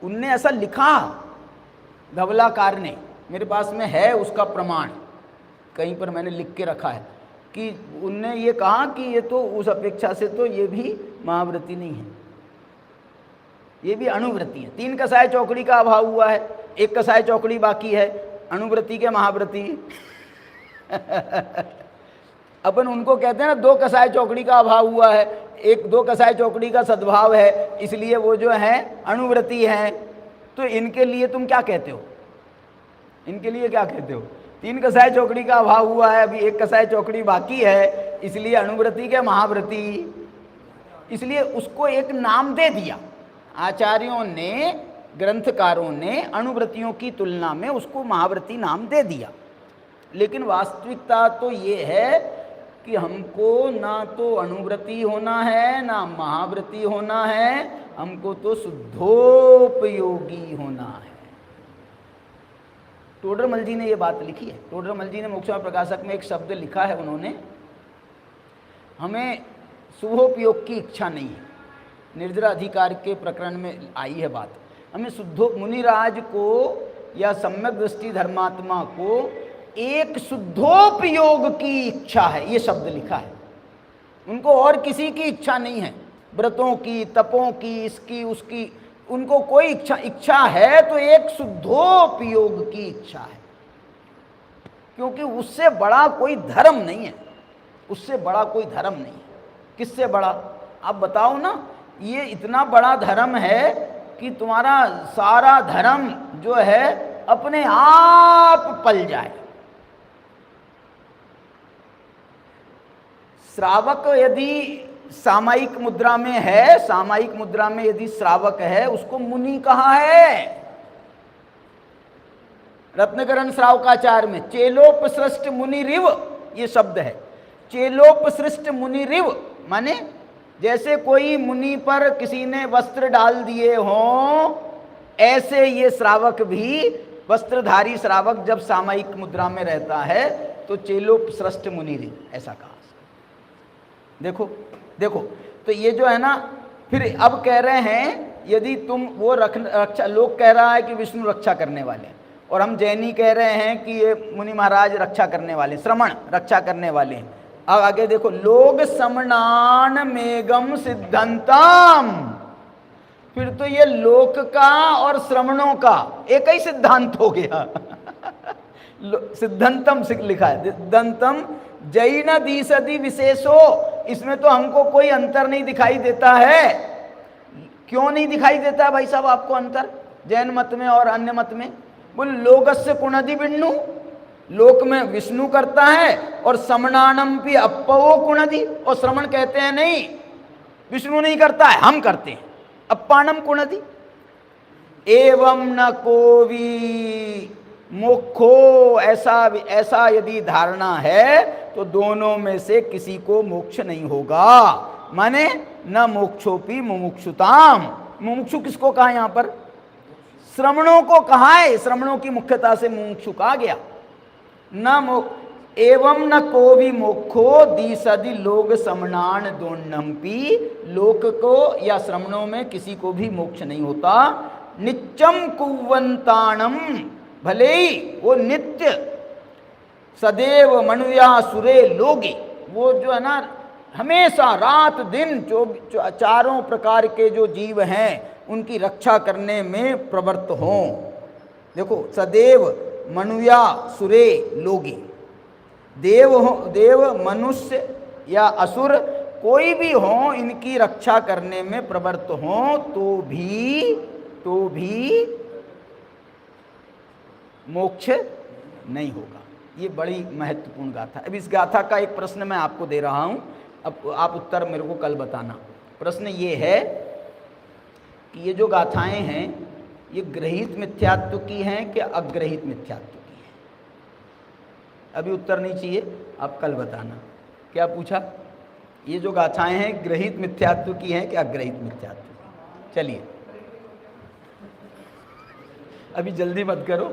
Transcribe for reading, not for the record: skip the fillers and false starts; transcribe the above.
उनने ऐसा लिखा, धवलाकार ने, मेरे पास में है उसका प्रमाण, कहीं पर मैंने लिख के रखा है कि उनने ये कहा कि ये तो उस अपेक्षा से तो ये भी महाव्रती नहीं है, ये भी अणुव्रती है। 3 कसाय चौकड़ी का अभाव हुआ है, 1 कसाय चौकड़ी बाकी है, अणुव्रती के महाव्रती। अपन उनको कहते हैं ना 2 कसाय चौकड़ी का अभाव हुआ है, 1-2 कसाय चौकड़ी का सद्भाव है, इसलिए वो जो है अणुव्रती हैं। तो इनके लिए तुम क्या कहते हो? इनके लिए क्या कहते हो? 3 कसाय चौकड़ी का अभाव हुआ है, अभी 1 कसाय चौकड़ी बाकी है, इसलिए अणुव्रती के महाव्रती। इसलिए उसको एक नाम दे दिया आचार्यों ने, ग्रंथकारों ने अणुव्रतियों की तुलना में उसको महाव्रती नाम दे दिया। लेकिन वास्तविकता तो ये है कि हमको ना तो अणुव्रती होना है ना महाव्रती होना है, हमको तो शुद्धोपयोगी होना है। टोडरमल जी ने ये बात लिखी है। टोडरमल जी ने मोक्षमा प्रकाशक में एक शब्द लिखा है उन्होंने, हमें शुभोपयोग की इच्छा नहीं है। निर्जरा अधिकार के प्रकरण में आई है बात। हमें शुद्धो मुनिराज को या सम्यक दृष्टि धर्मात्मा को एक शुद्धोपयोग की इच्छा है, ये शब्द लिखा है। उनको और किसी की इच्छा नहीं है, व्रतों की, तपों की, इसकी उसकी, उनको कोई इच्छा है तो एक शुद्धोपयोग की इच्छा है, क्योंकि उससे बड़ा कोई धर्म नहीं है, उससे बड़ा कोई धर्म नहीं है। किससे बड़ा? आप बताओ ना। ये इतना बड़ा धर्म है कि तुम्हारा सारा धर्म जो है अपने आप पल जाए। श्रावक यदि सामायिक मुद्रा में है, सामायिक मुद्रा में यदि श्रावक है, उसको मुनि कहा है। रत्नकरण श्रावकाचार में चेलोपसृष्ट मुनि रिव ये शब्द है। चेलोपसृष्ट मुनि रिव माने जैसे कोई मुनि पर किसी ने वस्त्र डाल दिए हों, ऐसे ये श्रावक भी, वस्त्रधारी श्रावक जब सामायिक मुद्रा में रहता है तो चेलोपसृष्ट मुनि रिव, ऐसा कहा। देखो देखो, तो ये जो है ना, फिर अब कह रहे हैं यदि तुम वो रक्षा, लोग कह रहा है कि विष्णु रक्षा करने वाले, और हम जैनी कह रहे हैं कि ये मुनि महाराज रक्षा करने वाले, श्रमण रक्षा करने वाले हैं। अब आगे देखो, लोग समणान मेघम सिद्धांतम, फिर तो ये लोक का और श्रमणों का एक ही सिद्धांत हो गया। सिद्धांतम लिखा है, सिद्धांतम जैन दिशति विशेषो, इसमें तो हमको कोई अंतर नहीं दिखाई देता है। क्यों नहीं दिखाई देता भाई साहब आपको अंतर जैन मत में और अन्य मत में? बोल लोकस्य कुणदि विष्णु, लोक में विष्णु करता है, और समणानम भी अप्पवो कुणदि, और श्रमण कहते हैं नहीं विष्णु नहीं करता है, हम करते हैं, अप्पानम कुणदि। एवं न कोवी मोक्षो, ऐसा यदि धारणा है तो दोनों में से किसी को मोक्ष नहीं होगा। माने न मोक्षोपि मुमुक्षुताम, मुमुक्षु किसको कहा यहां पर? श्रमणों को कहा है, श्रमणों की मुख्यता से मुमुक्षु कहा गया। न एवं न को भी मोक्षो दिसदि लोग समणान दोन्नम्पि, लोक को या श्रमणों में किसी को भी मोक्ष नहीं होता। नित्यम कुवंताणम, भले ही वो नित्य सदैव मनुया सुरे लोगे, वो जो है ना हमेशा रात दिन जो चारों प्रकार के जो जीव हैं उनकी रक्षा करने में प्रवृत्त हों। देखो, सदैव मनुया सुरे लोगे, देव हो, देव मनुष्य या असुर कोई भी हो, इनकी रक्षा करने में प्रवृत्त हों तो भी मोक्ष नहीं होगा। ये बड़ी महत्वपूर्ण गाथा। अब इस गाथा का एक प्रश्न मैं आपको दे रहा हूं, अब आप उत्तर मेरे को कल बताना। प्रश्न ये है कि ये जो गाथाएं हैं ये ग्रहित मिथ्यात्व की हैं कि अग्रहित मिथ्यात्व की हैं? अभी उत्तर नहीं चाहिए, आप कल बताना। क्या पूछा? ये जो गाथाएं हैं ग्रहित मिथ्यात्व की हैं कि अग्रहित मिथ्यात्व की? चलिए अभी जल्दी मत करो।